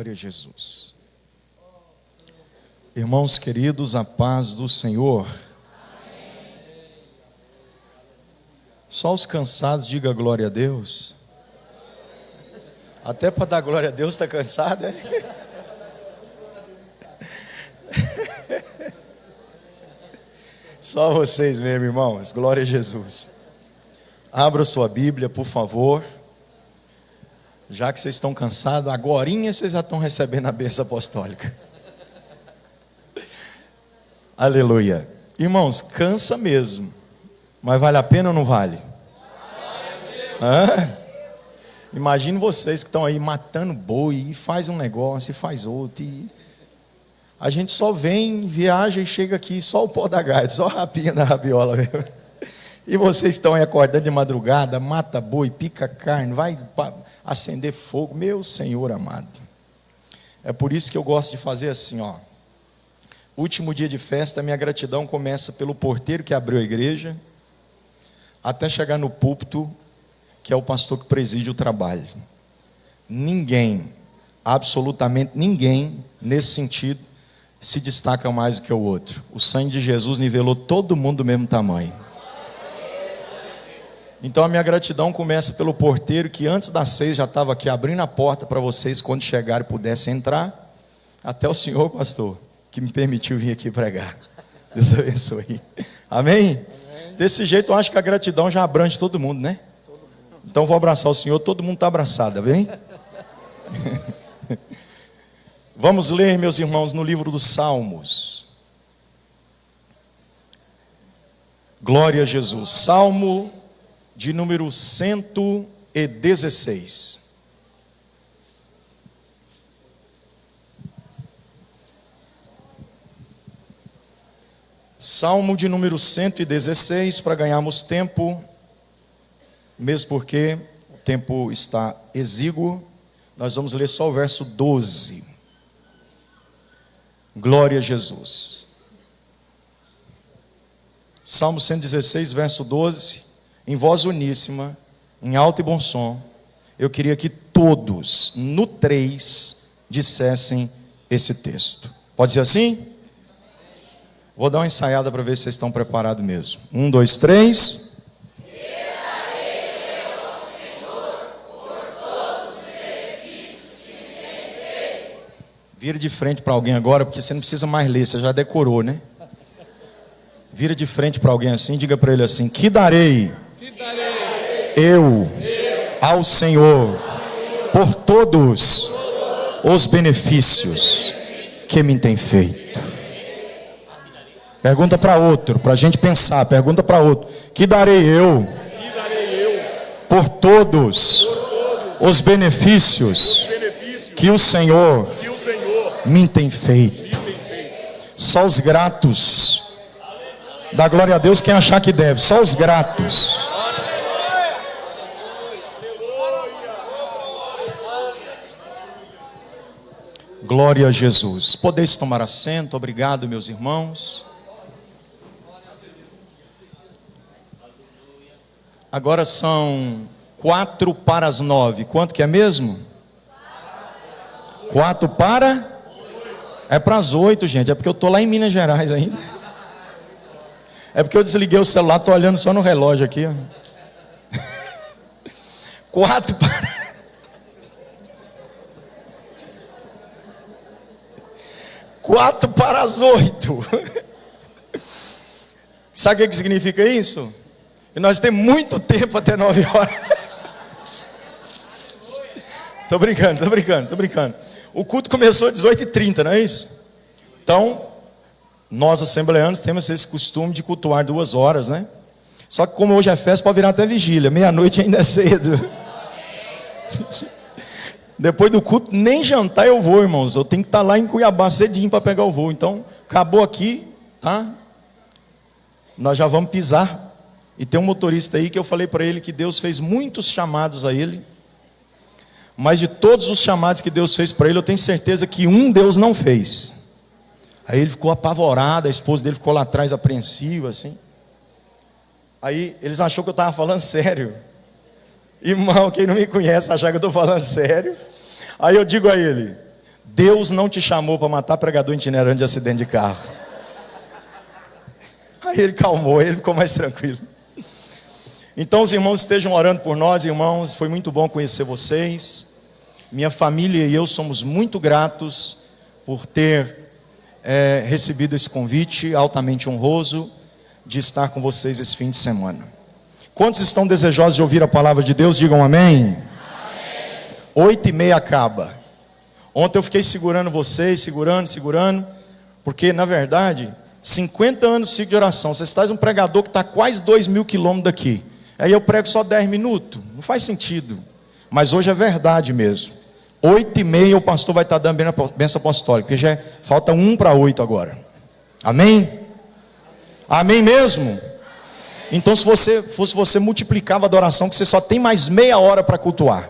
Glória a Jesus. Irmãos queridos, a paz do Senhor. Só os cansados diga glória a Deus. Até para dar glória a Deus está cansado, é? Só vocês mesmo, irmãos. Glória a Jesus. Abra sua Bíblia, por favor. Já que vocês estão cansados, agorinha vocês já estão recebendo a bênção apostólica. Aleluia. Irmãos, cansa mesmo. Mas vale a pena ou não vale? Hã? Imagine vocês que estão aí matando boi e faz um negócio e faz outro. E a gente só vem, viaja e chega aqui, só o pó da gaita, só a rapinha da rabiola mesmo. E vocês estão aí acordando de madrugada, mata boi, pica carne, vai acender fogo. Meu Senhor amado. É por isso que eu gosto de fazer assim, ó. Último dia de festa, minha gratidão começa pelo porteiro que abriu a igreja, até chegar no púlpito, que é o pastor que preside o trabalho. Ninguém, absolutamente ninguém, nesse sentido, se destaca mais do que o outro. O sangue de Jesus nivelou todo mundo do mesmo tamanho. Então a minha gratidão começa pelo porteiro, que antes das 6 já estava aqui abrindo a porta para vocês, quando chegarem pudessem entrar, até o senhor, pastor, que me permitiu vir aqui pregar. Deus abençoe. Amém? Desse jeito eu acho que a gratidão já abrange todo mundo, né? Então vou abraçar o Senhor, todo mundo está abraçado, amém? Vamos ler, meus irmãos, no livro dos Salmos. Glória a Jesus. Salmo de número 116. Salmo de número 116, para ganharmos tempo, mesmo porque o tempo está exíguo, nós vamos ler só o verso 12. Glória a Jesus. Salmo 116, verso 12, em voz uníssima, em alto e bom som, eu queria que todos, no 3, dissessem esse texto. Pode ser assim? Vou dar uma ensaiada para ver se vocês estão preparados mesmo. 1, 2, 3. Vira de frente para alguém agora, porque você não precisa mais ler, você já decorou, né? Vira de frente para alguém assim, diga para ele assim: que darei eu ao Senhor por todos os benefícios que me tem feito. Pergunta para outro, para a gente pensar, pergunta para outro: que darei eu por todos os benefícios que o Senhor me tem feito? Só os gratos. Dá glória a Deus quem achar que deve. Só os gratos. Glória a Jesus. Podeis tomar assento. Obrigado, meus irmãos. Agora são 4 para as 9. Quanto que é mesmo? 4 para? É para as 8, gente. É porque eu estou lá em Minas Gerais ainda. É porque eu desliguei o celular, estou olhando só no relógio aqui. 4 para... 4 para as 8. Sabe o que significa isso? Que nós temos muito tempo até 9 horas. Estou brincando. O culto começou às 18h30, não é isso? Então, nós assembleanos temos esse costume de cultuar 2 horas, né? Só que como hoje é festa, pode virar até vigília. Meia-noite ainda é cedo. Depois do culto, nem jantar eu vou, irmãos. Eu tenho que estar lá em Cuiabá cedinho para pegar o voo. Então, acabou aqui, tá? Nós já vamos pisar. E tem um motorista aí que eu falei para ele que Deus fez muitos chamados a ele. Mas de todos os chamados que Deus fez para ele, eu tenho certeza que um Deus não fez. Aí ele ficou apavorado, a esposa dele ficou lá atrás apreensiva assim. Aí eles acharam que eu estava falando sério. Irmão, quem não me conhece achar que eu estou falando sério. Aí eu digo a ele: Deus não te chamou para matar pregador itinerante de acidente de carro. Aí ele calmou, ele ficou mais tranquilo. Então os irmãos estejam orando por nós, irmãos. Foi muito bom conhecer vocês. Minha família e eu somos muito gratos por ter recebido esse convite altamente honroso de estar com vocês esse fim de semana. Quantos estão desejosos de ouvir a palavra de Deus? Digam amém. 8h30 acaba. Ontem eu fiquei segurando vocês, segurando, porque na verdade 50 anos de ciclo de oração. Vocês trazem um pregador que está quase 2.000 quilômetros daqui, aí eu prego só 10 minutos, não faz sentido. Mas hoje é verdade mesmo. 8h30 o pastor vai estar dando bênção apostólica, porque já falta 7:45 agora. Amém? Amém mesmo? Então se fosse você, multiplicava a adoração, que você só tem mais meia hora para cultuar.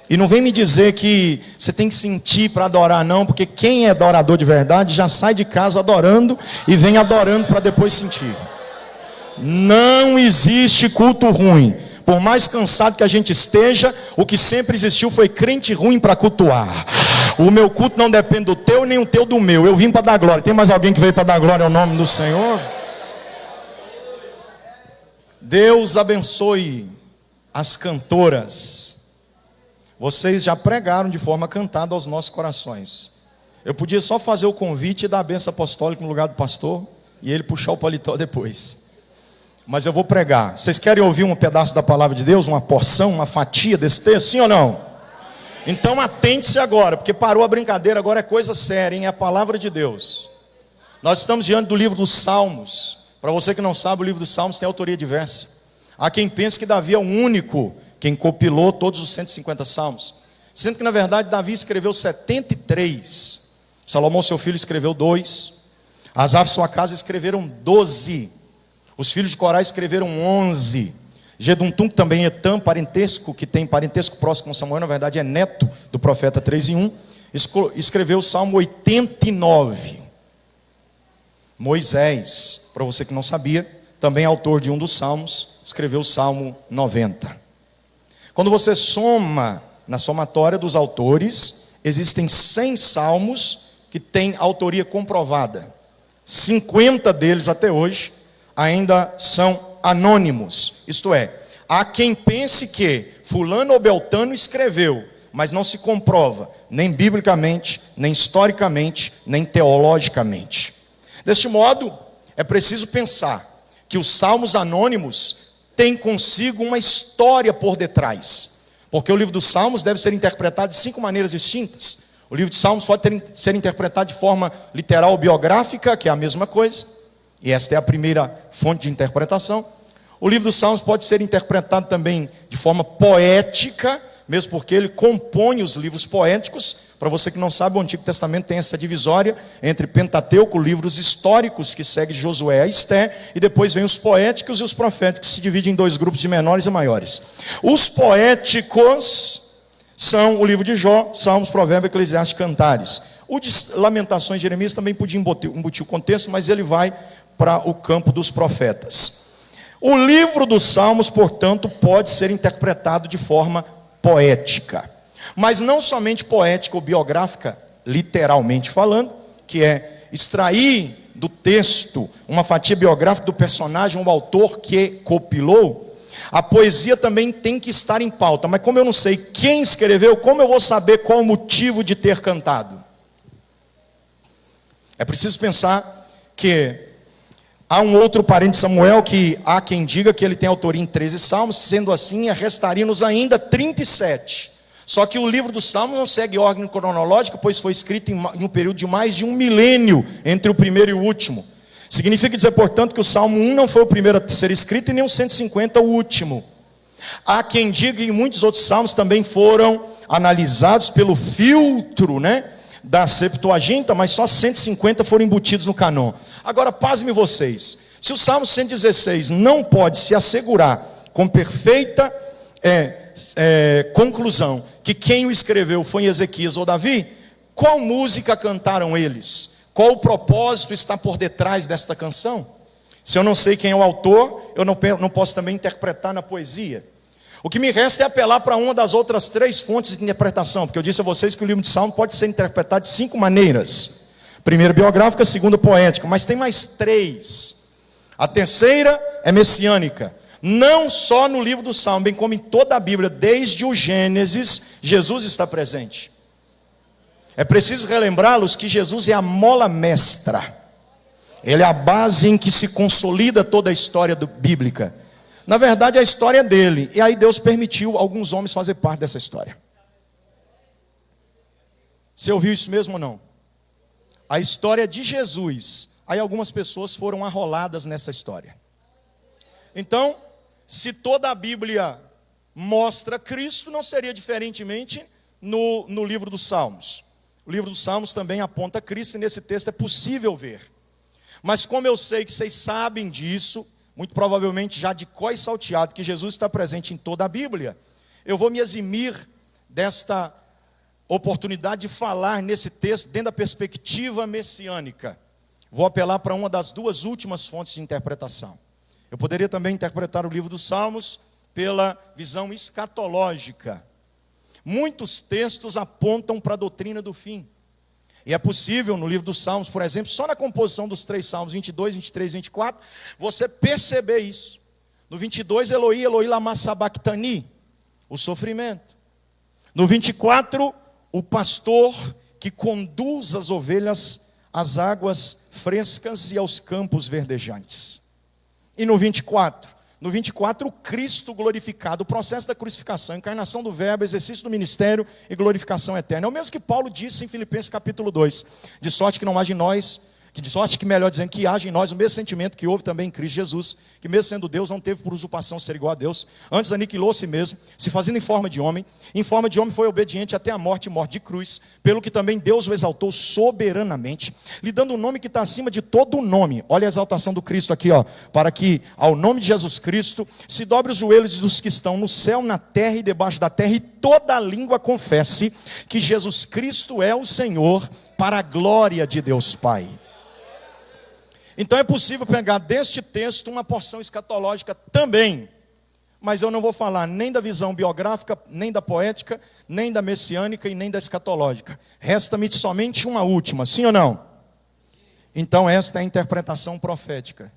E não vem me dizer que você tem que sentir para adorar não, porque quem é adorador de verdade já sai de casa adorando e vem adorando para depois sentir. Não existe culto ruim. Por mais cansado que a gente esteja, o que sempre existiu foi crente ruim para cultuar. O meu culto não depende do teu, nem o teu do meu. Eu vim para dar glória. Tem mais alguém que veio para dar glória ao nome do Senhor? Deus abençoe as cantoras. Vocês já pregaram de forma cantada aos nossos corações. Eu podia só fazer o convite e dar a bênção apostólica no lugar do pastor, e ele puxar o paletó depois. Mas eu vou pregar. Vocês querem ouvir um pedaço da palavra de Deus? Uma porção, uma fatia desse texto? Sim ou não? Então atente-se agora, porque parou a brincadeira, agora é coisa séria, hein? É a palavra de Deus. Nós estamos diante do livro dos Salmos. Para você que não sabe, o livro dos Salmos tem autoria diversa. Há quem pense que Davi é o único quem compilou todos os 150 salmos, sendo que na verdade Davi escreveu 73. Salomão seu filho escreveu 2. Asaf sua casa escreveram 12. Os filhos de Corá escreveram 11. Jedutum, que também é Etam, parentesco, que tem parentesco próximo com Samuel, na verdade é neto do profeta 3:1, escreveu o Salmo 89. Moisés, para você que não sabia, também autor de um dos salmos, escreveu o Salmo 90. Quando você soma, na somatória dos autores, existem 100 salmos que têm autoria comprovada. 50 deles até hoje ainda são anônimos. Isto é, há quem pense que fulano ou beltano escreveu, mas não se comprova, nem biblicamente, nem historicamente, nem teologicamente. Deste modo, é preciso pensar que os salmos anônimos têm consigo uma história por detrás, porque o livro dos Salmos deve ser interpretado de 5 maneiras distintas. O livro de Salmos pode ser interpretado de forma literal ou biográfica, que é a mesma coisa, e esta é a primeira fonte de interpretação. O livro dos Salmos pode ser interpretado também de forma poética, mesmo porque ele compõe os livros poéticos. Para você que não sabe, o Antigo Testamento tem essa divisória entre Pentateuco, livros históricos que segue Josué a Esté, e depois vem os poéticos e os proféticos, que se dividem em 2 grupos de menores e maiores. Os poéticos são o livro de Jó, Salmos, Provérbios, Eclesiastes, Cantares. O de Lamentações de Jeremias também podia embutir o contexto, mas ele vai para o campo dos profetas. O livro dos Salmos, portanto, pode ser interpretado de forma poética, mas não somente poética ou biográfica, literalmente falando, que é extrair do texto uma fatia biográfica do personagem ou autor que compilou. A poesia também tem que estar em pauta, mas como eu não sei quem escreveu, como eu vou saber qual o motivo de ter cantado? É preciso pensar que há um outro parente de Samuel, que há quem diga que ele tem autoria em 13 salmos, sendo assim, restaria-nos ainda 37. Só que o livro dos Salmos não segue ordem cronológica, pois foi escrito em um período de mais de 1 milênio entre o primeiro e o último. Significa dizer, portanto, que o Salmo 1 não foi o primeiro a ser escrito e nem o 150 o último. Há quem diga que muitos outros salmos também foram analisados pelo filtro, da Septuaginta, mas só 150 foram embutidos no canon. Agora, pasme vocês, se o Salmo 116 não pode se assegurar com perfeita conclusão que quem o escreveu foi Ezequias ou Davi, qual música cantaram eles? Qual o propósito está por detrás desta canção? Se eu não sei quem é o autor, eu não posso também interpretar na poesia. O que me resta é apelar para uma das outras 3 fontes de interpretação, porque eu disse a vocês que o livro de Salmos pode ser interpretado de 5 maneiras. Primeira biográfica, segunda poética, mas tem mais 3. A terceira é messiânica. Não só no livro do Salmo, bem como em toda a Bíblia, desde o Gênesis, Jesus está presente. É preciso relembrá-los que Jesus é a mola mestra. Ele é a base em que se consolida toda a história bíblica. Na verdade, a história é dele. E aí Deus permitiu alguns homens fazer parte dessa história. Você ouviu isso mesmo ou não? A história de Jesus. Aí algumas pessoas foram arroladas nessa história. Então, se toda a Bíblia mostra Cristo, não seria diferentemente no livro dos Salmos. O livro dos Salmos também aponta Cristo, e nesse texto é possível ver. Mas como eu sei que vocês sabem disso, muito provavelmente já de có e salteado, que Jesus está presente em toda a Bíblia, eu vou me eximir desta oportunidade de falar nesse texto dentro da perspectiva messiânica. Vou apelar para uma das 2 últimas fontes de interpretação. Eu poderia também interpretar o livro dos Salmos pela visão escatológica. Muitos textos apontam para a doutrina do fim. E é possível no livro dos Salmos, por exemplo, só na composição dos 3 Salmos, 22, 23, 24, você perceber isso. No 22, Eloi, Eloi, lama sabachthani, o sofrimento. No 24, o pastor que conduz as ovelhas às águas frescas e aos campos verdejantes. E no 24, o Cristo glorificado, o processo da crucificação, encarnação do verbo, exercício do ministério e glorificação eterna. É o mesmo que Paulo disse em Filipenses capítulo 2, de sorte que não haja em nós, de sorte que melhor dizendo, que haja em nós o mesmo sentimento que houve também em Cristo Jesus, que mesmo sendo Deus, não teve por usurpação ser igual a Deus, antes aniquilou a si mesmo, se fazendo em forma de homem foi obediente até a morte e morte de cruz, pelo que também Deus o exaltou soberanamente, lhe dando um nome que está acima de todo o nome. Olha a exaltação do Cristo aqui, ó, para que ao nome de Jesus Cristo se dobre os joelhos dos que estão no céu, na terra e debaixo da terra, e toda a língua confesse que Jesus Cristo é o Senhor, para a glória de Deus Pai. Então é possível pegar deste texto uma porção escatológica também, mas eu não vou falar nem da visão biográfica, nem da poética, nem da messiânica e nem da escatológica. Resta-me somente uma última, sim ou não? Então esta é a interpretação profética.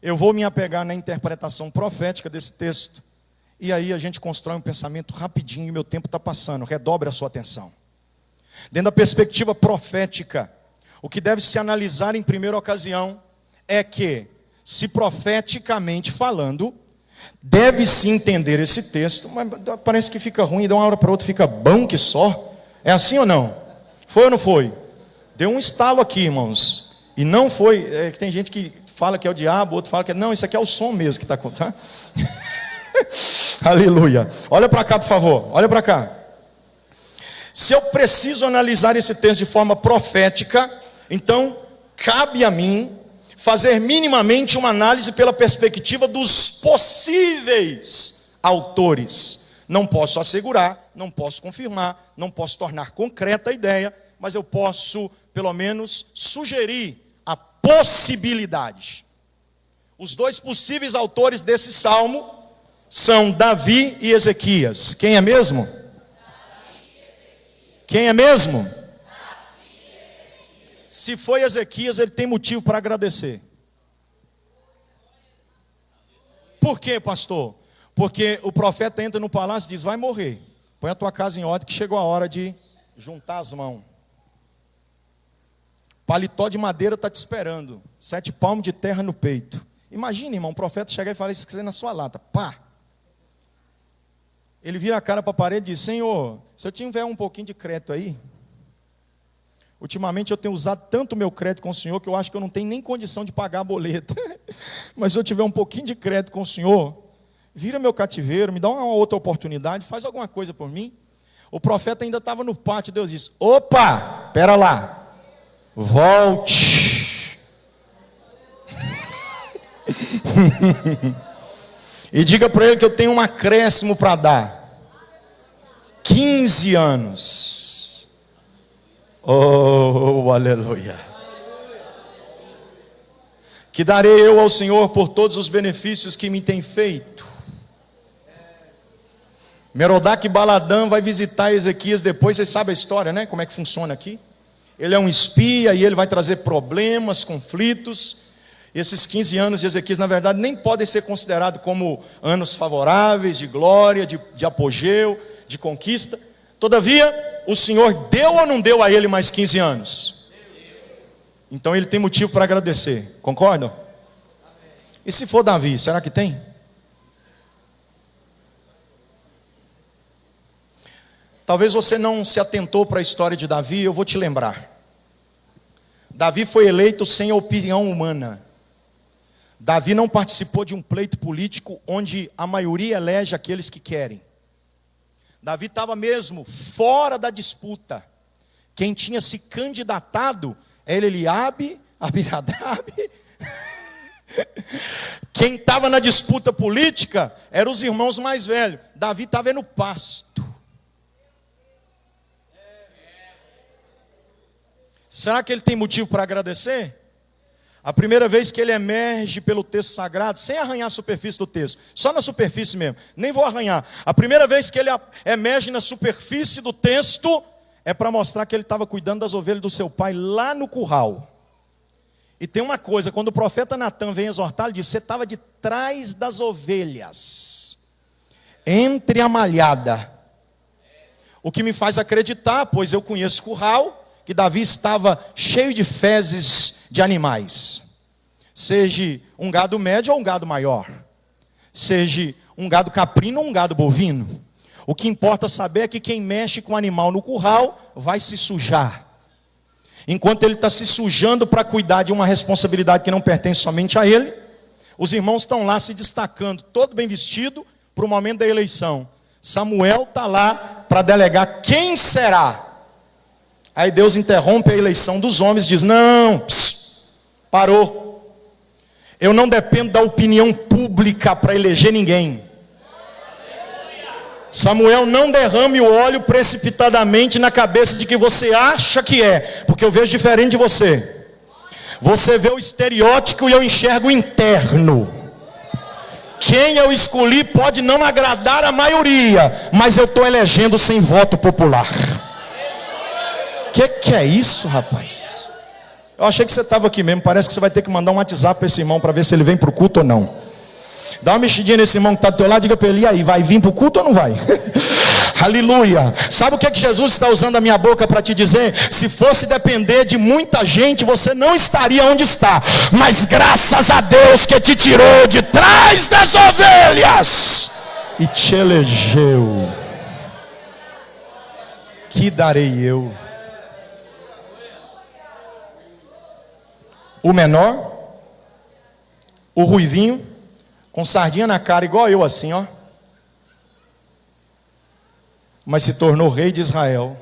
Eu vou me apegar na interpretação profética desse texto, e aí a gente constrói um pensamento rapidinho, e meu tempo está passando, redobre a sua atenção. Dentro da perspectiva profética, o que deve se analisar em primeira ocasião é que, se profeticamente falando, deve-se entender esse texto, mas parece que fica ruim, de uma hora para outra fica bom que só. É assim ou não? Foi ou não foi? Deu um estalo aqui, irmãos. E não foi, tem gente que fala que é o diabo, outro fala que é, não, isso aqui é o som mesmo que está acontecendo. Aleluia. Olha para cá, por favor, olha para cá. Se eu preciso analisar esse texto de forma profética, então cabe a mim fazer minimamente uma análise pela perspectiva dos possíveis autores. Não posso assegurar, não posso confirmar, não posso tornar concreta a ideia, mas eu posso, pelo menos, sugerir a possibilidade. Os 2 possíveis autores desse salmo são Davi e Ezequias. Quem é mesmo? Quem é mesmo? Se foi Ezequias, ele tem motivo para agradecer. Por quê, pastor? Porque o profeta entra no palácio e diz, vai morrer. Põe a tua casa em ordem que chegou a hora de juntar as mãos. Paletó de madeira está te esperando. 7 palmos de terra no peito. Imagina, irmão, um profeta chegar e falar isso na sua lata. Pá! Ele vira a cara para a parede e diz, Senhor, se eu tiver um pouquinho de crédito aí, ultimamente eu tenho usado tanto o meu crédito com o Senhor que eu acho que eu não tenho nem condição de pagar a boleta. Mas se eu tiver um pouquinho de crédito com o Senhor, vira meu cativeiro, me dá uma outra oportunidade, faz alguma coisa por mim. O profeta ainda estava no pátio, Deus disse, opa, pera lá, volte. E diga para ele que eu tenho um acréscimo para dar. 15 anos. Oh, aleluia. Que darei eu ao Senhor por todos os benefícios que me tem feito. Merodach Baladã vai visitar Ezequias depois, vocês sabem a história, né? Como é que funciona aqui? Ele é um espia e ele vai trazer problemas, conflitos. Esses 15 anos de Ezequias, na verdade, nem podem ser considerados como anos favoráveis, de glória, de apogeu, de conquista. Todavia, o Senhor deu ou não deu a ele mais 15 anos? Então ele tem motivo para agradecer, concordam? E se for Davi, será que tem? Talvez você não se atentou para a história de Davi, eu vou te lembrar. Davi foi eleito sem opinião humana. Davi não participou de um pleito político onde a maioria elege aqueles que querem. Davi estava mesmo fora da disputa. Quem tinha se candidatado era Eliabe, Abinadab. Quem estava na disputa política eram os irmãos mais velhos. Davi estava no pasto. Será que ele tem motivo para agradecer? A primeira vez que ele emerge pelo texto sagrado, sem arranhar a superfície do texto, só na superfície mesmo, nem vou arranhar. A primeira vez que ele emerge na superfície do texto, é para mostrar que ele estava cuidando das ovelhas do seu pai lá no curral. E tem uma coisa, quando o profeta Natan vem exortar, ele diz: você estava de trás das ovelhas, entre a malhada. O que me faz acreditar, pois eu conheço curral, que Davi estava cheio de fezes de animais. Seja um gado médio ou um gado maior. Seja um gado caprino ou um gado bovino. O que importa saber é que quem mexe com o animal no curral vai se sujar. Enquanto ele está se sujando para cuidar de uma responsabilidade que não pertence somente a ele, os irmãos estão lá se destacando, todo bem vestido, para o momento da eleição. Samuel está lá para delegar quem será. Aí Deus interrompe a eleição dos homens e diz: não, parou. Eu não dependo da opinião pública para eleger ninguém. Samuel, não derrame o óleo precipitadamente na cabeça de que você acha que é, porque eu vejo diferente de você. Você vê o estereótipo e eu enxergo o interno. Quem eu escolhi pode não agradar a maioria, mas eu estou elegendo sem voto popular. Que é isso, rapaz? Eu achei que você estava aqui mesmo. Parece que você vai ter que mandar um WhatsApp para esse irmão para ver se ele vem para o culto ou não. Dá uma mexidinha nesse irmão que está do teu lado, diga para ele: e aí, vai vir para o culto ou não vai? Aleluia. Sabe o que Jesus está usando a minha boca para te dizer? Se fosse depender de muita gente, você não estaria onde está. Mas graças a Deus que te tirou de trás das ovelhas e te elegeu. Que darei eu? O menor, o ruivinho, com sardinha na cara, igual eu assim, ó. Mas se tornou rei de Israel.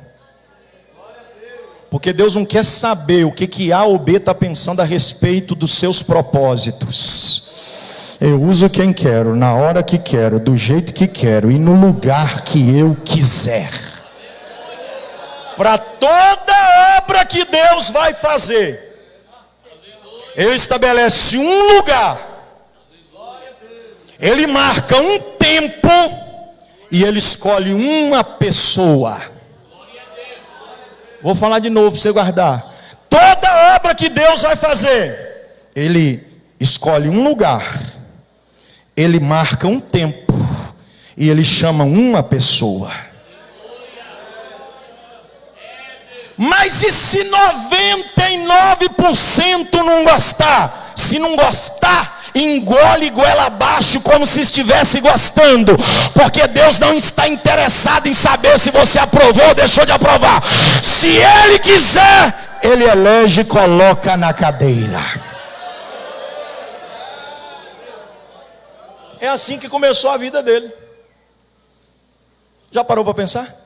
Porque Deus não quer saber o que A ou B está pensando a respeito dos seus propósitos. Eu uso quem quero, na hora que quero, do jeito que quero e no lugar que eu quiser. Para toda obra que Deus vai fazer, Ele estabelece um lugar, Ele marca um tempo e Ele escolhe uma pessoa. Vou falar de novo para você guardar. Toda obra que Deus vai fazer, Ele escolhe um lugar, Ele marca um tempo e Ele chama uma pessoa. Mas e se 99% não gostar? Se não gostar, engole goela abaixo como se estivesse gostando. Porque Deus não está interessado em saber se você aprovou ou deixou de aprovar. Se Ele quiser, Ele elege e coloca na cadeira. É assim que começou a vida dele. Já parou para pensar?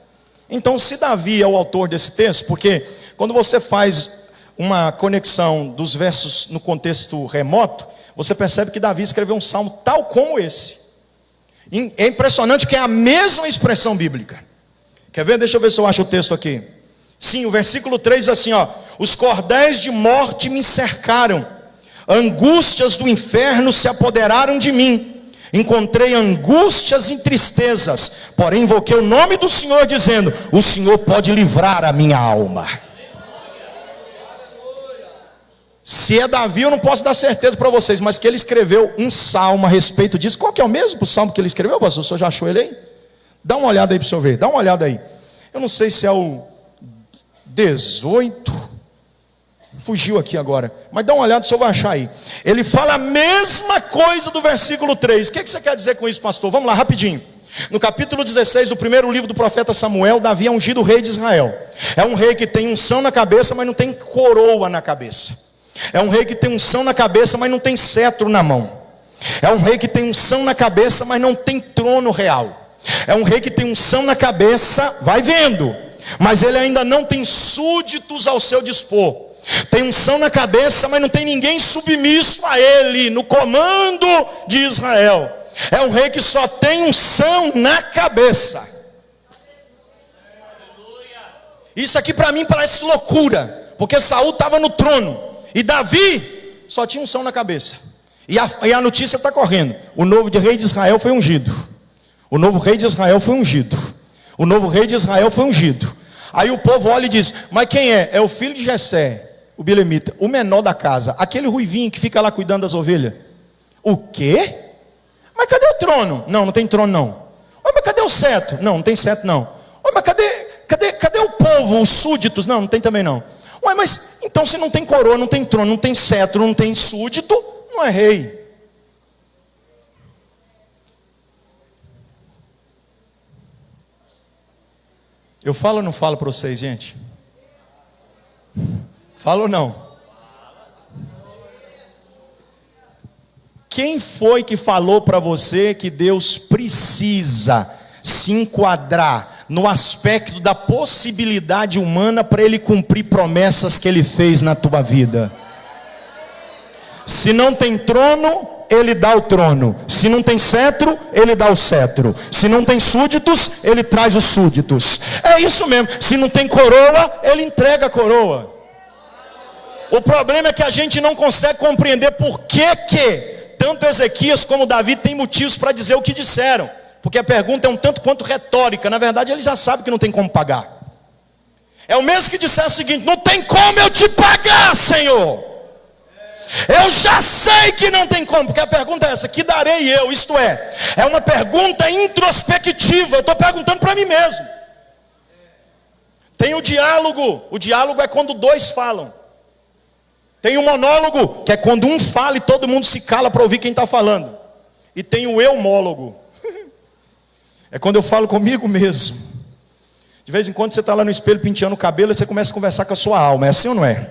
Então, se Davi é o autor desse texto, porque quando você faz uma conexão dos versos no contexto remoto, você percebe que Davi escreveu um salmo tal como esse. É impressionante que é a mesma expressão bíblica. Quer ver? Deixa eu ver se eu acho o texto aqui. Sim, o versículo 3 diz assim, ó: os cordéis de morte me cercaram, angústias do inferno se apoderaram de mim. Encontrei angústias e tristezas, porém invoquei o nome do Senhor, dizendo: o Senhor pode livrar a minha alma. Se é Davi, eu não posso dar certeza para vocês, mas que ele escreveu um salmo a respeito disso. Qual que é o mesmo salmo que ele escreveu, pastor? O senhor já achou ele aí? Dá uma olhada aí para o senhor ver, dá uma olhada aí. Eu não sei se é o 18, fugiu aqui agora, mas dá uma olhada, o senhor vai achar aí. Ele fala a mesma coisa do versículo 3. O que você quer dizer com isso, pastor? Vamos lá, rapidinho. No capítulo 16 do primeiro livro do profeta Samuel, Davi é ungido rei de Israel. É um rei que tem unção na cabeça, mas não tem coroa na cabeça. É um rei que tem unção na cabeça, mas não tem cetro na mão. É um rei que tem unção na cabeça, mas não tem trono real. É um rei que tem unção na cabeça, vai vendo, mas ele ainda não tem súditos ao seu dispor. Tem unção na cabeça, mas não tem ninguém submisso a ele, no comando de Israel. É um rei que só tem unção na cabeça. Isso aqui para mim parece loucura, porque Saul estava no trono e Davi só tinha unção na cabeça. E a notícia está correndo: o novo rei de Israel foi ungido. O novo rei de Israel foi ungido. O novo rei de Israel foi ungido. Aí o povo olha e diz: mas quem é? É o filho de Jessé, o bilemita, o menor da casa, aquele ruivinho que fica lá cuidando das ovelhas. O quê? Mas cadê o trono? Não, não tem trono não. Mas cadê o cetro? Não, não tem cetro não. Mas cadê o povo, os súditos? Não, não tem também não. Ué, mas então se não tem coroa, não tem trono, não tem cetro, não tem súdito, não é rei. Eu falo ou não falo para vocês, gente? Falo ou não? Quem foi que falou para você que Deus precisa se enquadrar no aspecto da possibilidade humana para Ele cumprir promessas que Ele fez na tua vida? Se não tem trono, Ele dá o trono. Se não tem cetro, Ele dá o cetro. Se não tem súditos, Ele traz os súditos. É isso mesmo. Se não tem coroa, Ele entrega a coroa. O problema é que a gente não consegue compreender por que tanto Ezequias como Davi têm motivos para dizer o que disseram. Porque a pergunta é um tanto quanto retórica. Na verdade, ele já sabe que não tem como pagar. É o mesmo que disser o seguinte: não tem como eu te pagar, Senhor. Eu já sei que não tem como. Porque a pergunta é essa: que darei eu? Isto é uma pergunta introspectiva. Eu estou perguntando para mim mesmo. Tem o diálogo. O diálogo é quando dois falam. Tem o monólogo, que é quando um fala e todo mundo se cala para ouvir quem está falando. E tem o eumólogo. É quando eu falo comigo mesmo. De vez em quando você está lá no espelho penteando o cabelo e você começa a conversar com a sua alma. É assim ou não é?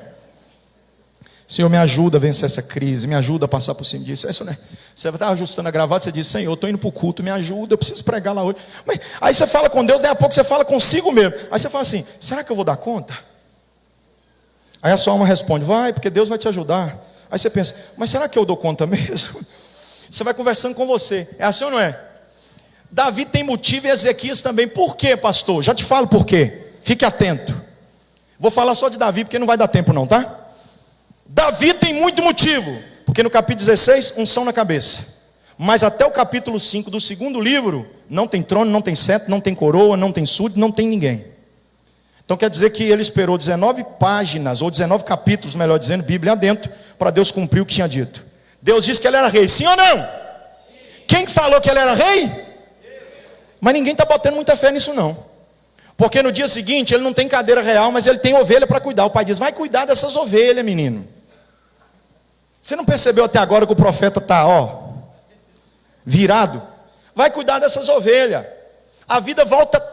Senhor, me ajuda a vencer essa crise, me ajuda a passar por cima disso. É isso, né? Você está ajustando a gravata, você diz: Senhor, eu estou indo para o culto, me ajuda, eu preciso pregar lá hoje. Mas aí você fala com Deus, daí a pouco você fala consigo mesmo. Aí você fala assim: será que eu vou dar conta? Aí a sua alma responde: vai, porque Deus vai te ajudar. Aí você pensa: mas será que eu dou conta mesmo? Você vai conversando com você. É assim ou não é? Davi tem motivo e Ezequias também. Por quê, pastor? Já te falo por quê. Fique atento. Vou falar só de Davi, porque não vai dar tempo não, tá? Davi tem muito motivo. Porque no capítulo 16, unção na cabeça. Mas até o capítulo 5 do segundo livro, não tem trono, não tem cetro, não tem coroa, não tem súdito, não tem ninguém. Então quer dizer que ele esperou 19 páginas, ou 19 capítulos, melhor dizendo, Bíblia adentro, para Deus cumprir o que tinha dito. Deus disse que ele era rei, sim ou não? Sim. Quem falou que ele era rei? Mas ninguém está botando muita fé nisso não. Porque no dia seguinte ele não tem cadeira real, mas ele tem ovelha para cuidar. O pai diz: vai cuidar dessas ovelhas, menino. Você não percebeu até agora que o profeta está virado? Vai cuidar dessas ovelhas. A vida volta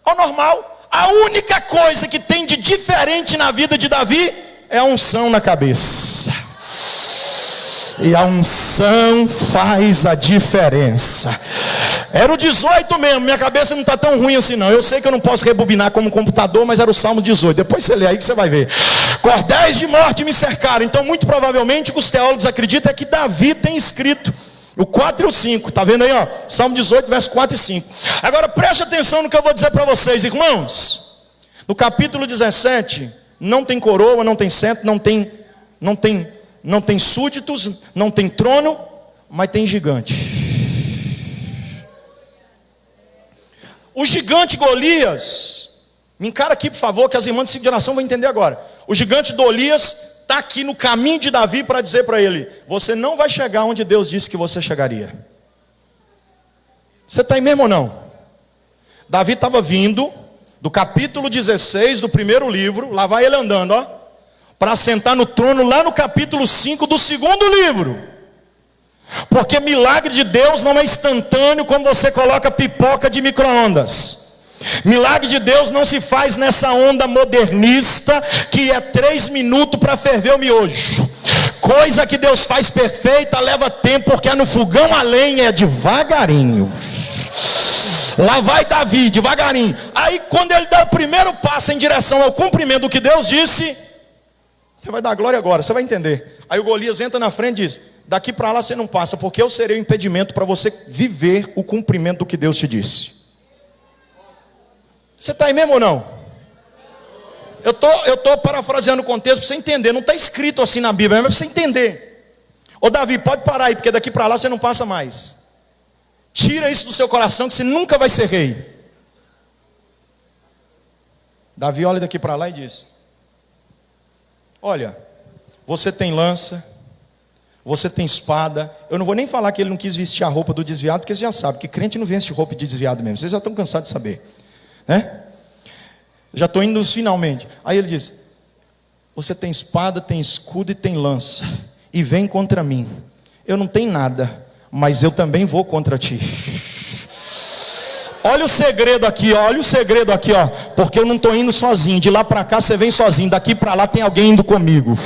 ao normal. A única coisa que tem de diferente na vida de Davi é a unção na cabeça. E a unção faz a diferença. Era o 18 mesmo, minha cabeça não está tão ruim assim não. Eu sei que eu não posso rebobinar como computador, mas era o Salmo 18. Depois você lê aí que você vai ver. Cordéis de morte me cercaram. Então muito provavelmente o que os teólogos acreditam é que Davi tem escrito o 4 e o 5, está vendo aí, Salmo 18, verso 4 e 5. Agora preste atenção no que eu vou dizer para vocês, irmãos. No capítulo 17, não tem coroa, não tem cetro, não tem súditos, não tem trono, mas tem gigante. O gigante Golias, me encara aqui por favor, que as irmãs de ciclo de oração vão entender agora. O gigante Golias está aqui no caminho de Davi para dizer para ele: você não vai chegar onde Deus disse que você chegaria. Você está aí mesmo ou não? Davi estava vindo do capítulo 16 do primeiro livro, lá vai ele andando, ó, para sentar no trono lá no capítulo 5 do segundo livro. Porque milagre de Deus não é instantâneo como você coloca pipoca de micro-ondas. Milagre de Deus não se faz nessa onda modernista que é 3 minutos para ferver o miojo. Coisa que Deus faz perfeita leva tempo, porque é no fogão a lenha, é devagarinho. Lá vai Davi, devagarinho. Aí quando ele dá o primeiro passo em direção ao cumprimento do que Deus disse, você vai dar glória agora, você vai entender. Aí o Golias entra na frente e diz: daqui para lá você não passa, porque eu serei o impedimento para você viver o cumprimento do que Deus te disse. Você está aí mesmo ou não? Eu tô parafraseando o contexto para você entender. Não está escrito assim na Bíblia, mas para você entender. Ô Davi, pode parar aí, porque daqui para lá você não passa mais. Tira isso do seu coração, que você nunca vai ser rei. Davi olha daqui para lá e diz: olha, você tem lança, você tem espada. Eu não vou nem falar que ele não quis vestir a roupa do desviado, porque você já sabe que crente não veste roupa de desviado mesmo. Vocês já estão cansados de saber, né? Já estou indo nos finalmente. Aí ele diz: você tem espada, tem escudo e tem lança, e vem contra mim. Eu não tenho nada, mas eu também vou contra ti. Olha o segredo aqui, ó, olha o segredo aqui, ó. Porque eu não estou indo sozinho. De lá para cá você vem sozinho, daqui para lá tem alguém indo comigo.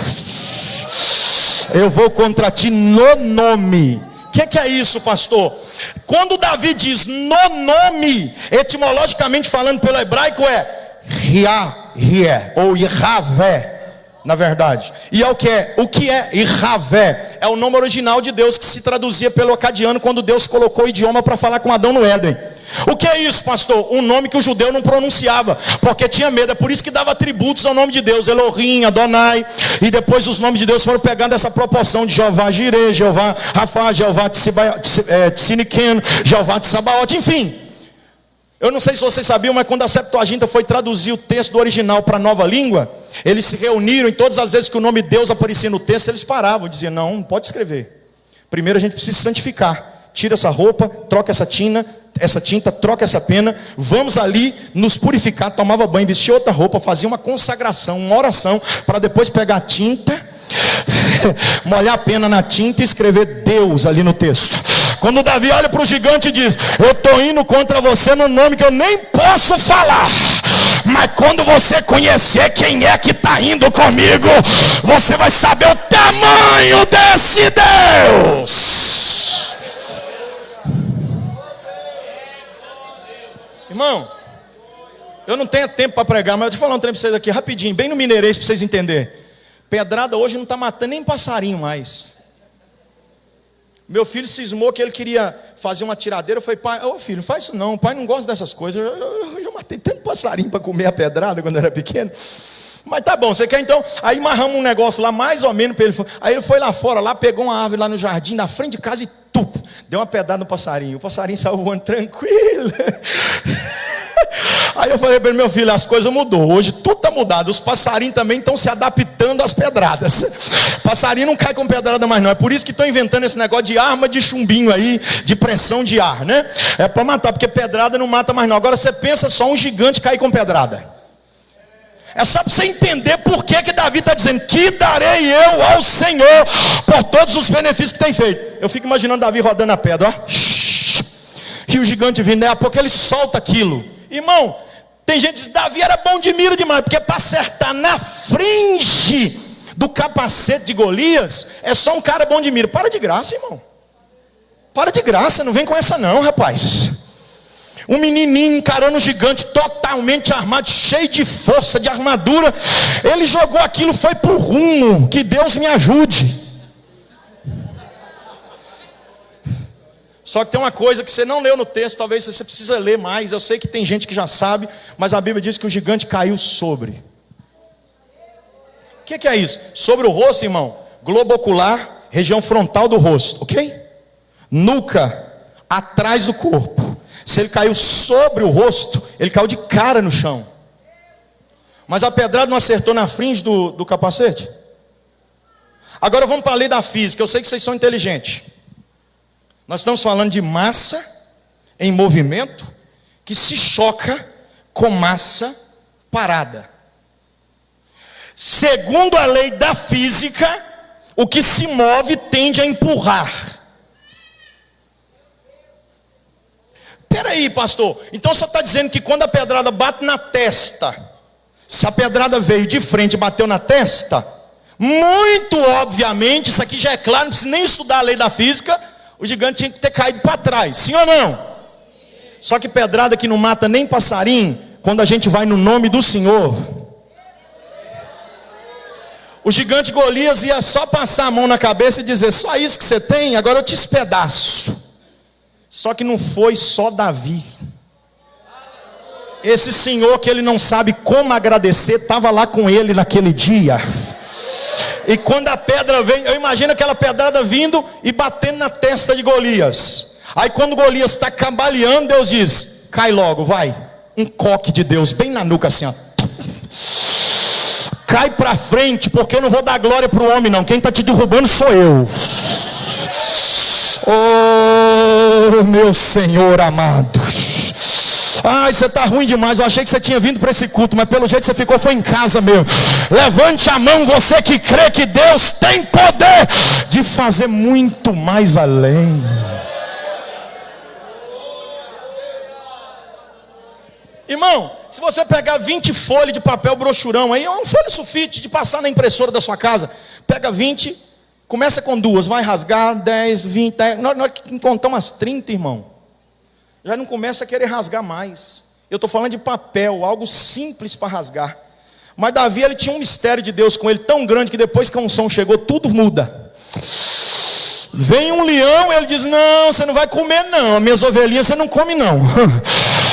Eu vou contra ti no nome. O que é isso, pastor? Quando Davi diz no nome, etimologicamente falando pelo hebraico é Riá, ou Yahvé, na verdade. E é o que é? O que é Yahvé? É o nome original de Deus, que se traduzia pelo acadiano quando Deus colocou o idioma para falar com Adão no Éden. O que é isso, pastor? Um nome que o judeu não pronunciava, porque tinha medo. É por isso que dava tributos ao nome de Deus: Elohim, Adonai. E depois os nomes de Deus foram pegando essa proporção de Jeová Jireh, Jeová Rafá, Jeová Tsiniken, Jeová Tsabaoth, enfim. Eu não sei se vocês sabiam, mas quando a Septuaginta foi traduzir o texto do original para a nova língua, eles se reuniram e todas as vezes que o nome de Deus aparecia no texto, eles paravam, diziam: não pode escrever. Primeiro a gente precisa se santificar. Tira essa roupa, troca essa tinta, troca essa pena, vamos ali nos purificar. Tomava banho, vestia outra roupa, fazia uma consagração, uma oração, para depois pegar a tinta, molhar a pena na tinta e escrever Deus ali no texto. Quando Davi olha para o gigante e diz: eu estou indo contra você no nome que eu nem posso falar, mas quando você conhecer quem é que está indo comigo, você vai saber o tamanho desse Deus. Irmão, eu não tenho tempo para pregar, mas eu vou falar um trem para vocês aqui rapidinho, bem no mineirês, para vocês entenderem. Pedrada hoje não está matando nem passarinho mais. Meu filho cismou que ele queria fazer uma tiradeira. Eu falei: pai, ô filho, não faz isso não, o pai não gosta dessas coisas. Eu já matei tanto passarinho para comer a pedrada quando eu era pequeno. Mas tá bom, você quer então? Aí amarramos um negócio lá, mais ou menos para ele. Aí ele foi lá fora, lá pegou uma árvore lá no jardim, na frente de casa, e deu uma pedrada no passarinho. O passarinho saiu voando tranquilo. Aí eu falei para ele: meu filho, as coisas mudou. Hoje tudo está mudado. Os passarinhos também estão se adaptando às pedradas. Passarinho não cai com pedrada mais não. É por isso que estão inventando esse negócio de arma de chumbinho aí, de pressão de ar, né? É para matar, porque pedrada não mata mais não. Agora você pensa só um gigante cair com pedrada. É só para você entender por que Davi está dizendo: que darei eu ao Senhor por todos os benefícios que tem feito. Eu fico imaginando Davi rodando a pedra, ó. E o gigante vindo, daí a pouco ele solta aquilo. Irmão, tem gente que diz: Davi era bom de mira demais, porque para acertar na fringe do capacete de Golias, é só um cara bom de mira. Para de graça, irmão. Para de graça, não vem com essa não, rapaz. Um menininho encarando um gigante totalmente armado, cheio de força, de armadura. Ele jogou aquilo, foi pro rumo. Que Deus me ajude. Só que tem uma coisa que você não leu no texto, talvez você precisa ler mais. Eu sei que tem gente que já sabe, mas a Bíblia diz que o gigante caiu sobre. O que é isso? Sobre o rosto, irmão. Globo ocular, região frontal do rosto, ok? Nuca, atrás do corpo. Se ele caiu sobre o rosto, ele caiu de cara no chão. Mas a pedrada não acertou na frente do capacete. Agora vamos para a lei da física. Eu sei que vocês são inteligentes. Nós estamos falando de massa em movimento que se choca com massa parada. Segundo a lei da física, o que se move tende a empurrar. Peraí, pastor, então só está dizendo que quando a pedrada bate na testa, se a pedrada veio de frente e bateu na testa, muito obviamente, isso aqui já é claro, não precisa nem estudar a lei da física, o gigante tinha que ter caído para trás, sim ou não? Só que pedrada que não mata nem passarinho, quando a gente vai no nome do Senhor. O gigante Golias ia só passar a mão na cabeça e dizer: só isso que você tem, agora eu te espedaço. Só que não foi só Davi. Esse senhor que ele não sabe como agradecer, estava lá com ele naquele dia. E quando a pedra vem, eu imagino aquela pedrada vindo e batendo na testa de Golias. Aí quando Golias está cambaleando, Deus diz: cai logo, vai. Um coque de Deus, bem na nuca assim, ó. Cai para frente, porque eu não vou dar glória para o homem não. Quem está te derrubando sou eu. Oh, meu Senhor amado. Ai, você está ruim demais. Eu achei que você tinha vindo para esse culto, mas pelo jeito que você ficou foi em casa mesmo. Levante a mão, você que crê que Deus tem poder de fazer muito mais além. Irmão, se você pegar 20 folhas de papel brochurão aí, é uma folha sulfite de passar na impressora da sua casa. Pega 20, começa com 2, vai rasgar 10, 20, 10. Nós contamos umas 30, irmão. Já não começa a querer rasgar mais. Eu estou falando de papel, algo simples para rasgar. Mas Davi, ele tinha um mistério de Deus com ele tão grande que depois que a unção chegou, tudo muda. Vem um leão, ele diz: não, você não vai comer não, as minhas ovelhinhas você não come não.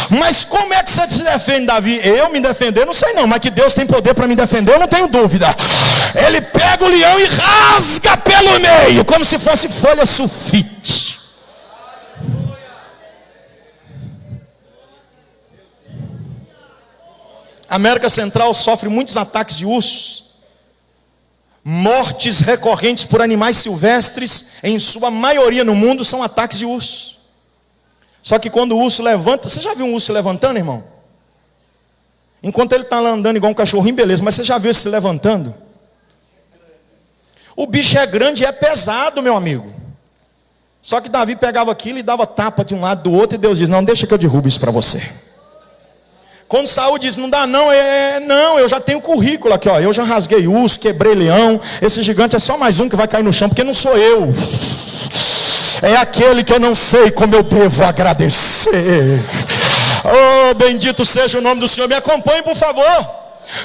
Mas como é que você se defende, Davi? Eu me defender, não sei não, mas que Deus tem poder para me defender, eu não tenho dúvida. Ele pega o leão e rasga pelo meio, como se fosse folha sulfite. A América Central sofre muitos ataques de ursos. Mortes recorrentes por animais silvestres, em sua maioria no mundo, são ataques de urso. Só que quando o urso levanta, você já viu um urso se levantando, irmão? Enquanto ele está lá andando igual um cachorrinho, beleza, mas você já viu ele se levantando? O bicho é grande e é pesado, meu amigo. Só que Davi pegava aquilo e dava tapa de um lado do outro, e Deus diz: não, deixa que eu derrubo isso para você. Quando Saul diz: não dá não, não, eu já tenho currículo aqui, ó. Eu já rasguei urso, quebrei leão. Esse gigante é só mais um que vai cair no chão, porque não sou eu. É aquele que eu não sei como eu devo agradecer. Oh, bendito seja o nome do Senhor. Me acompanhe, por favor.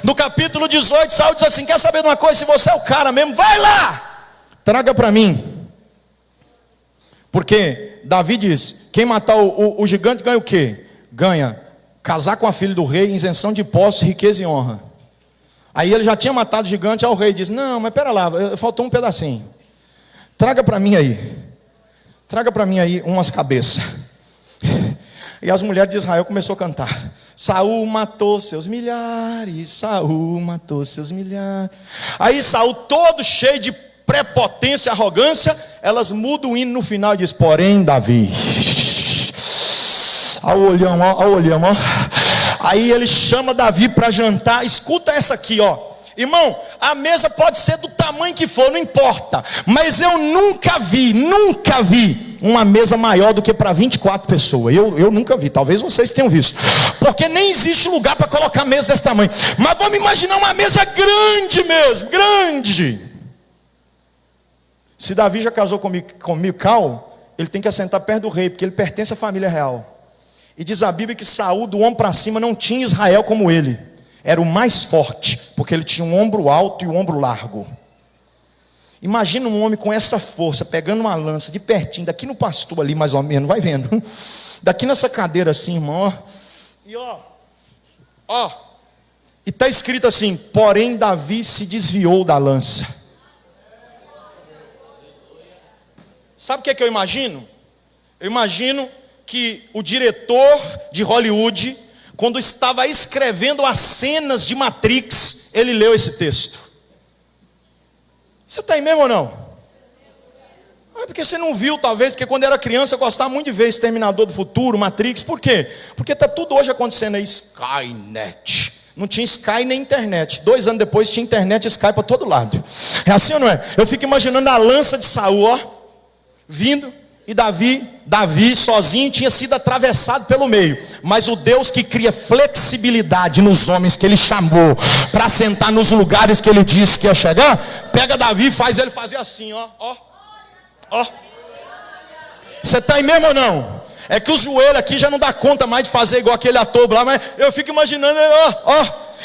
No capítulo 18, Saul diz assim: quer saber de uma coisa? Se você é o cara mesmo, vai lá, traga para mim. Porque Davi diz: quem matar o gigante ganha o quê? Ganha casar com a filha do rei, isenção de impostos, riqueza e honra. Aí ele já tinha matado o gigante, aí o rei diz: não, mas pera lá, faltou um pedacinho. Traga para mim aí. Traga para mim aí umas cabeças. E as mulheres de Israel começaram a cantar: Saul matou seus milhares, Saul matou seus milhares. Aí Saul, todo cheio de prepotência e arrogância, elas mudam o hino no final e diz: porém Davi. Olha o olhão, ó, o olhão, ó. Aí ele chama Davi para jantar. Escuta essa aqui, ó. Irmão, a mesa pode ser do tamanho que for, não importa. Mas eu nunca vi uma mesa maior do que para 24 pessoas. Eu nunca vi, talvez vocês tenham visto. Porque nem existe lugar para colocar mesa desse tamanho. Mas vamos imaginar uma mesa grande mesmo, grande. Se Davi já casou com Mical, ele tem que assentar perto do rei, porque ele pertence à família real. E diz a Bíblia que Saul, do ombro para cima, não tinha Israel como ele. Era o mais forte, porque ele tinha um ombro alto e um ombro largo. Imagina um homem com essa força, pegando uma lança de pertinho, daqui no pastor ali mais ou menos, vai vendo. Daqui nessa cadeira assim, irmão, ó. E ó. E está escrito assim: porém Davi se desviou da lança. Sabe o que é que eu imagino? Eu imagino que o diretor de Hollywood, quando estava escrevendo as cenas de Matrix, ele leu esse texto. Você está aí mesmo ou não? É porque você não viu, talvez, porque quando era criança eu gostava muito de ver Exterminador do Futuro, Matrix. Por quê? Porque está tudo hoje acontecendo aí. Skynet. Não tinha Sky nem internet. 2 anos depois tinha internet e Sky para todo lado. É assim ou não é? Eu fico imaginando a lança de Saul, ó, vindo. E Davi sozinho tinha sido atravessado pelo meio. Mas o Deus que cria flexibilidade nos homens que ele chamou para sentar nos lugares que ele disse que ia chegar, pega Davi e faz ele fazer assim, ó. Você está aí mesmo ou não? É que o joelho aqui já não dá conta mais de fazer igual aquele ator lá, mas eu fico imaginando,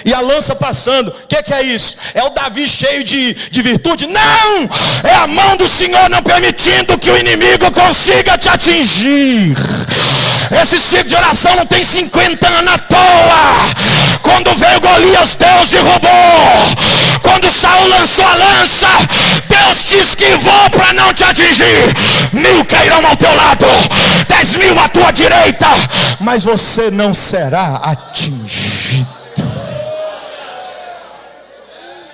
e a lança passando. O que é isso? É o Davi cheio de virtude? Não! É a mão do Senhor não permitindo que o inimigo consiga te atingir. Esse ciclo de oração não tem 50 anos à toa. Quando veio Golias, Deus derrubou. Quando Saul lançou a lança, Deus te esquivou para não te atingir. 1000 cairão ao teu lado, 10.000 à tua direita, mas você não será atingido.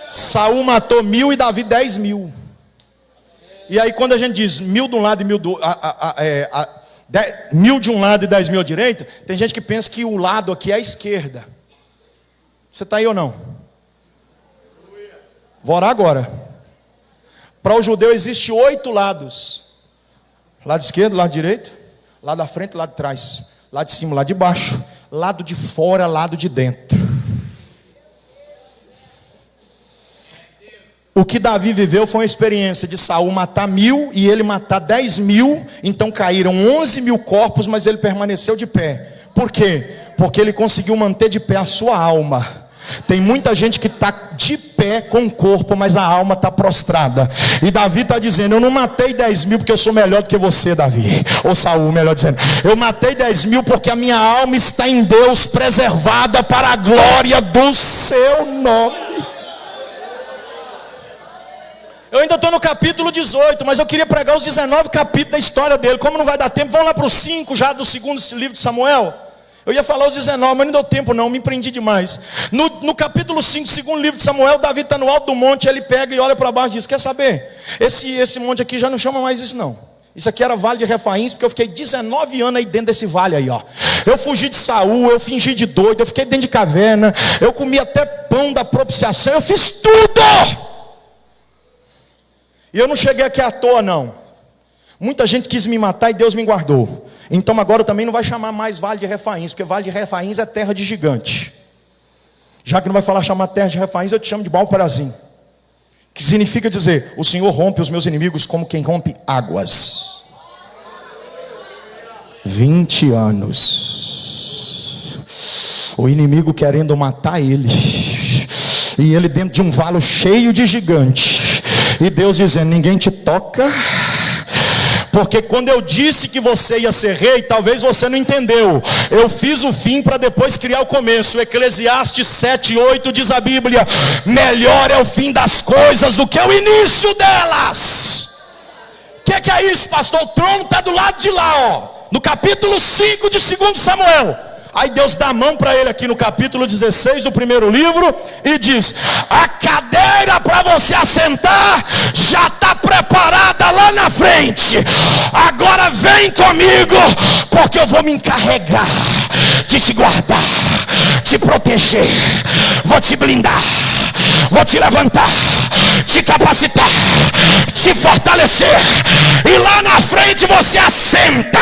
Saul matou 1000 e Davi 10.000. E aí quando a gente diz 1000 de um lado e 1000 do 1000 de um lado e 10.000 à direita, tem gente que pensa que o lado aqui é a esquerda. Você está aí ou não? Vou orar agora. Para o judeu existe 8 lados: lado esquerdo, lado direito, lado da frente, lado de trás, lado de cima, lado de baixo, lado de fora, lado de dentro. O que Davi viveu foi uma experiência de Saul matar 1000 e ele matar 10.000. Então caíram 11.000 corpos, mas ele permaneceu de pé. Por quê? Porque ele conseguiu manter de pé a sua alma. Tem muita gente que está de pé com o corpo, mas a alma está prostrada. E Davi está dizendo: eu não matei 10.000 porque eu sou melhor do que você, Davi. Ou Saul, melhor dizendo. Eu matei 10.000 porque a minha alma está em Deus, preservada para a glória do seu nome. Eu ainda estou no capítulo 18, mas eu queria pregar os 19 capítulos da história dele. Como não vai dar tempo, vamos lá para os 5 já do segundo livro de Samuel. Eu ia falar os 19, mas não deu tempo não, me empreendi demais. No capítulo 5 do segundo livro de Samuel, Davi está no alto do monte, ele pega e olha para baixo e diz: quer saber? Esse monte aqui já não chama mais isso não. Isso aqui era Vale de Refaíns, porque eu fiquei 19 anos aí dentro desse vale aí, ó. Eu fugi de Saul, eu fingi de doido, eu fiquei dentro de caverna, eu comi até pão da propiciação, eu fiz tudo. E eu não cheguei aqui à toa não. Muita gente quis me matar e Deus me guardou. Então agora também não vai chamar mais Vale de Refaíns, porque Vale de Refaíns é terra de gigante. Já que não vai falar chamar terra de Refaíns, eu te chamo de Baal-Perazim, que significa dizer: o Senhor rompe os meus inimigos como quem rompe águas. 20 anos o inimigo querendo matar ele, e ele dentro de um vale cheio de gigante, e Deus dizendo: ninguém te toca, porque quando eu disse que você ia ser rei, talvez você não entendeu. Eu fiz o fim para depois criar o começo. Eclesiastes 7:8 diz a Bíblia: melhor é o fim das coisas do que o início delas. O que é isso, pastor? O trono está do lado de lá, ó, no capítulo 5 de 2 Samuel. Aí Deus dá a mão para ele aqui no capítulo 16 do primeiro livro e diz: a cadeira para você assentar já está preparada lá na frente. Agora vem comigo, porque eu vou me encarregar de te guardar, te proteger, vou te blindar, vou te levantar, te capacitar, te fortalecer. E lá na frente você assenta.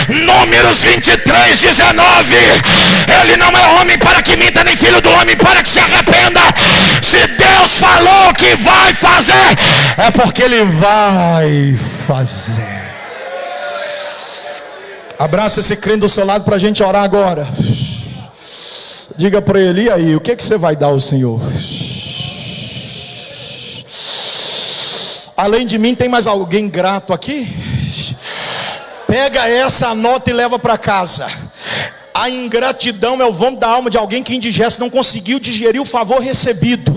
Números 23:19. Ele não é homem para que minta, nem filho do homem para que se arrependa. Se Deus falou que vai fazer, é porque Ele vai fazer. Abraça esse crente do seu lado para a gente orar agora. Diga para ele: e aí, o que você vai dar ao Senhor? Além de mim, tem mais alguém grato aqui? Pega essa, anota e leva para casa. A ingratidão é o vômito da alma de alguém que indigesta não conseguiu digerir o favor recebido.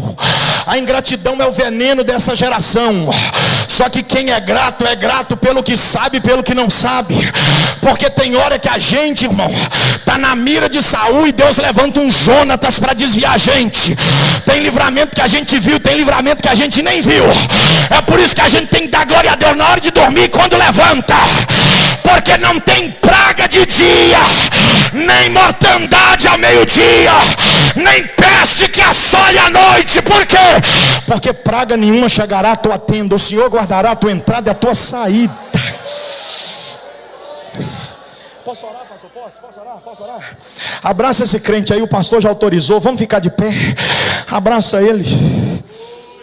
A ingratidão é o veneno dessa geração. Só que quem é grato pelo que sabe, pelo que não sabe. Porque tem hora que a gente, irmão, está na mira de Saul e Deus levanta um Jonatas para desviar a gente. Tem livramento que a gente viu, tem livramento que a gente nem viu. É por isso que a gente tem que dar glória a Deus na hora de dormir, quando levanta. Porque não tem praga de dia, nem mortandade ao meio-dia, nem peste que assole à noite. Por quê? Porque praga nenhuma chegará à tua tenda. O Senhor guardará a tua entrada e a tua saída. Posso orar, pastor? Posso orar? Abraça esse crente aí, o pastor já autorizou. Vamos ficar de pé. Abraça ele.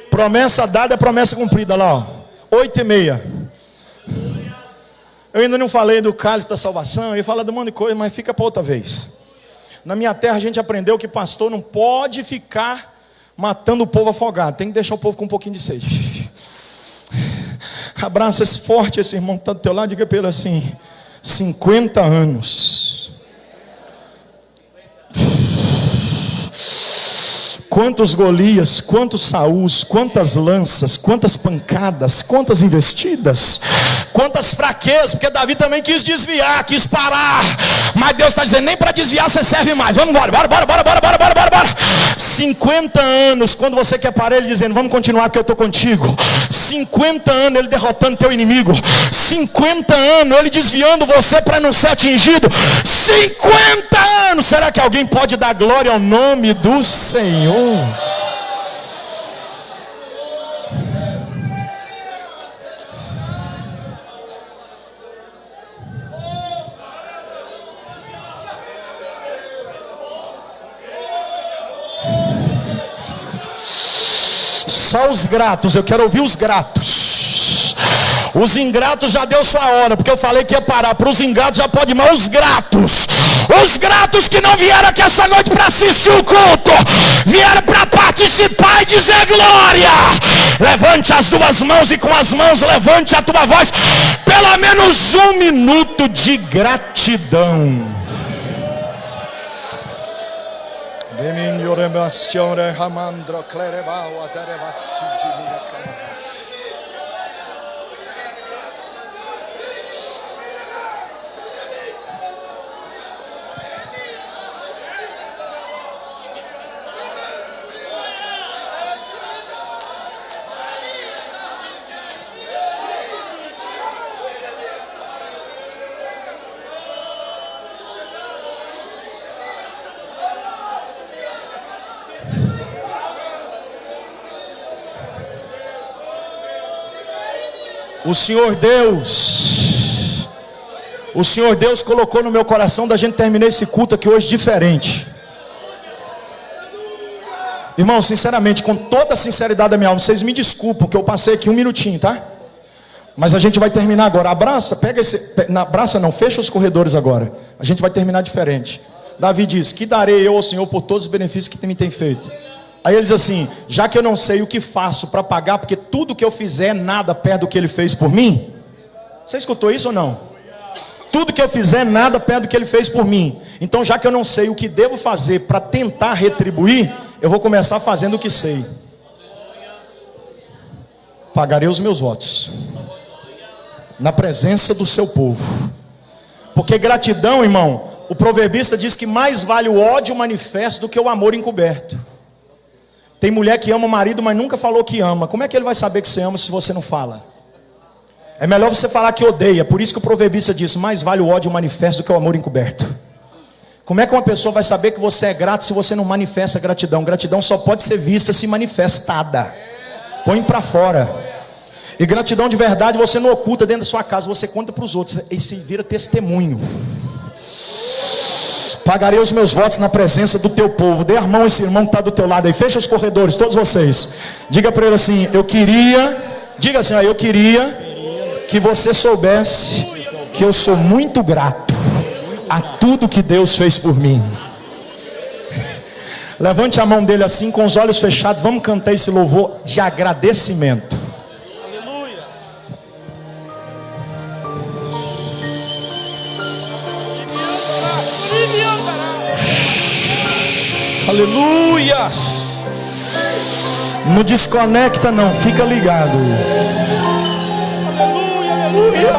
Promessa dada é promessa cumprida lá, ó. 8:30. Eu ainda não falei do cálice da salvação. Eu ia falar de um monte de coisa, mas fica para outra vez. Na minha terra a gente aprendeu que pastor não pode ficar matando o povo afogado. Tem que deixar o povo com um pouquinho de sede. Abraça forte esse irmão que está do teu lado. Diga para ele assim: 50 anos. Quantos Golias, quantos Saús, quantas lanças, quantas pancadas, quantas investidas, quantas fraquezas, porque Davi também quis desviar, quis parar, mas Deus está dizendo: nem para desviar você serve mais, vamos embora, bora. 50 anos, quando você quer parar, ele dizendo: vamos continuar porque eu estou contigo. 50 anos ele derrotando teu inimigo, 50 anos ele desviando você para não ser atingido, 50 anos. Será que alguém pode dar glória ao nome do Senhor? Só os gratos, eu quero ouvir os gratos. Os ingratos já deu sua hora, porque eu falei que ia parar. Para os ingratos já pode ir, mas os gratos que não vieram aqui essa noite para assistir o culto, vieram para participar e dizer glória. Levante as duas mãos e com as mãos levante a tua voz. Pelo menos 1 minuto de gratidão. O Senhor Deus colocou no meu coração da gente terminar esse culto aqui hoje diferente. Irmão, sinceramente, com toda a sinceridade da minha alma, vocês me desculpem que eu passei aqui 1 minutinho, tá? Mas a gente vai terminar agora. Abraça, abraça não, fecha os corredores agora. A gente vai terminar diferente. Davi diz: que darei eu ao Senhor por todos os benefícios que me tem feito? Aí ele diz assim: já que eu não sei o que faço para pagar, porque tudo que eu fizer é nada perto do que ele fez por mim. Você escutou isso ou não? Tudo que eu fizer é nada perto do que ele fez por mim. Então, já que eu não sei o que devo fazer para tentar retribuir, eu vou começar fazendo o que sei. Pagarei os meus votos na presença do seu povo. Porque gratidão, irmão, o proverbista diz que mais vale o ódio manifesto do que o amor encoberto. Tem mulher que ama o marido, mas nunca falou que ama. Como é que ele vai saber que você ama se você não fala? É melhor você falar que odeia. Por isso que o proverbista diz: mais vale o ódio manifesto do que o amor encoberto. Como é que uma pessoa vai saber que você é grato se você não manifesta gratidão? Gratidão só pode ser vista se manifestada. Põe para fora. E gratidão de verdade você não oculta dentro da sua casa, você conta para os outros. E se vira testemunho. Pagarei os meus votos na presença do teu povo. Dê a mão a esse irmão que está do teu lado aí. Fecha os corredores, todos vocês. Diga para ele assim: eu queria que você soubesse que eu sou muito grato a tudo que Deus fez por mim. Levante a mão dele assim, com os olhos fechados. Vamos cantar esse louvor de agradecimento. Aleluia. Não desconecta não, fica ligado. Aleluia, aleluia.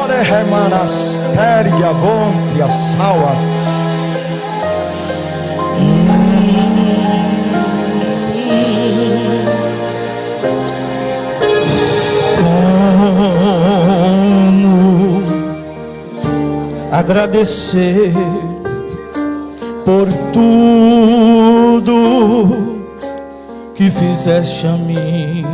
Agradecer por tudo que fizeste a mim.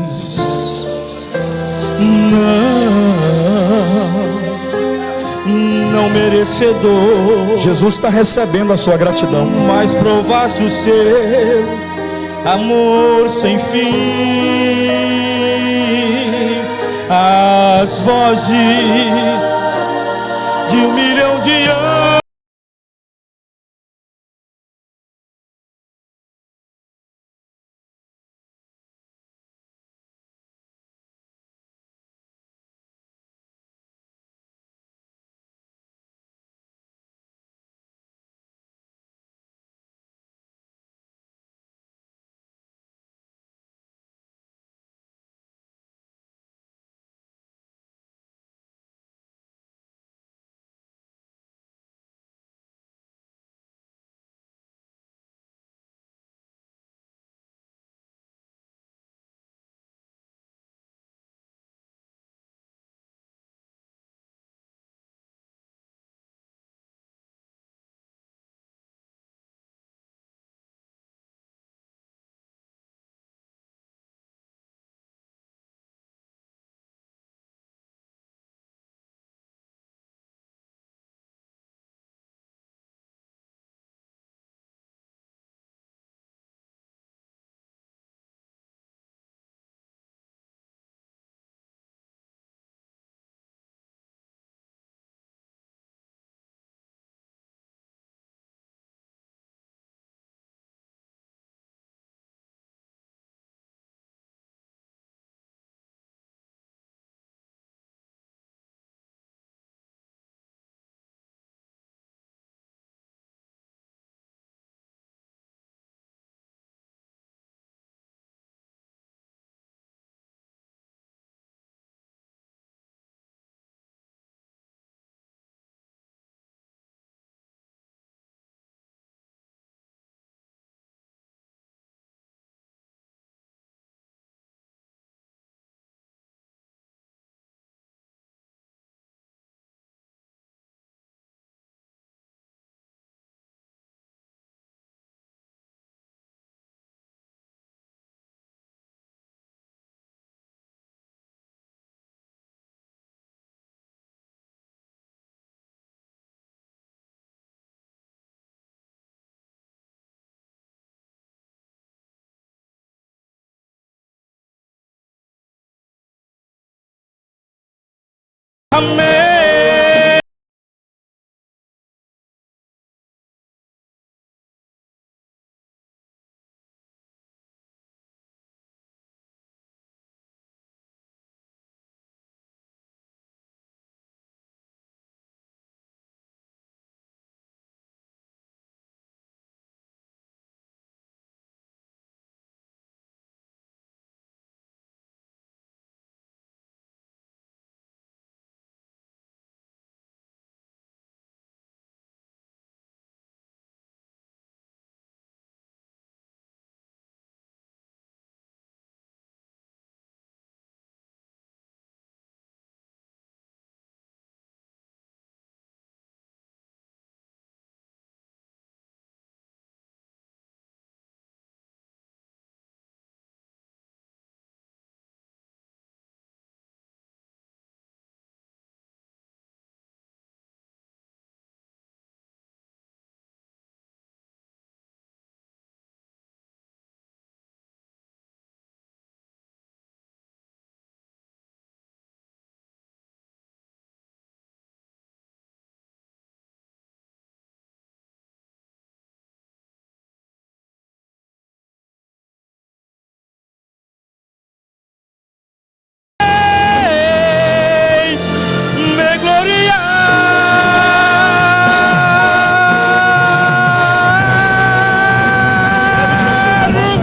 Não merecedor, Jesus está recebendo a sua gratidão, mas provaste o seu amor sem fim. As vozes de 1 milhão de anos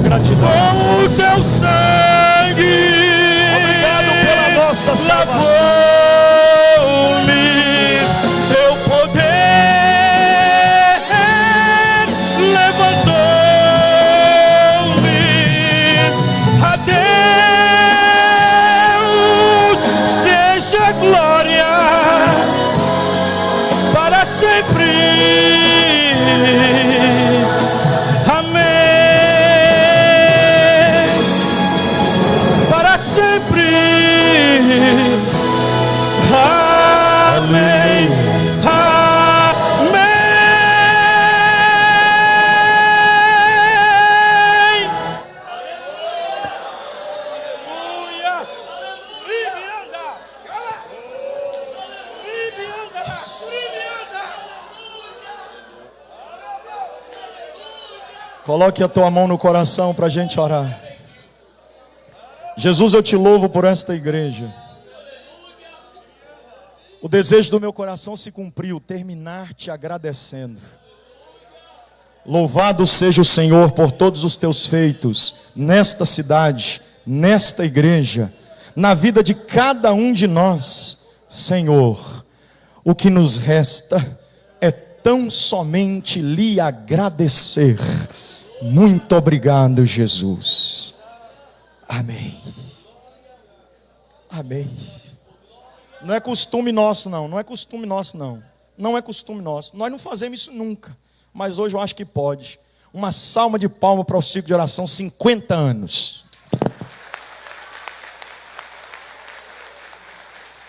gratidão. Com o teu Coloque a tua mão no coração para a gente orar. Jesus, eu te louvo por esta igreja. O desejo do meu coração se cumpriu, terminar te agradecendo. Louvado seja o Senhor por todos os teus feitos, nesta cidade, nesta igreja, na vida de cada um de nós. Senhor, o que nos resta é tão somente lhe agradecer. Muito obrigado, Jesus. Amém. Amém. Não é costume nosso não, não é costume nosso não. Não é costume nosso, nós não fazemos isso nunca. Mas hoje eu acho que pode. Uma salva de palmas para o ciclo de oração, 50 anos.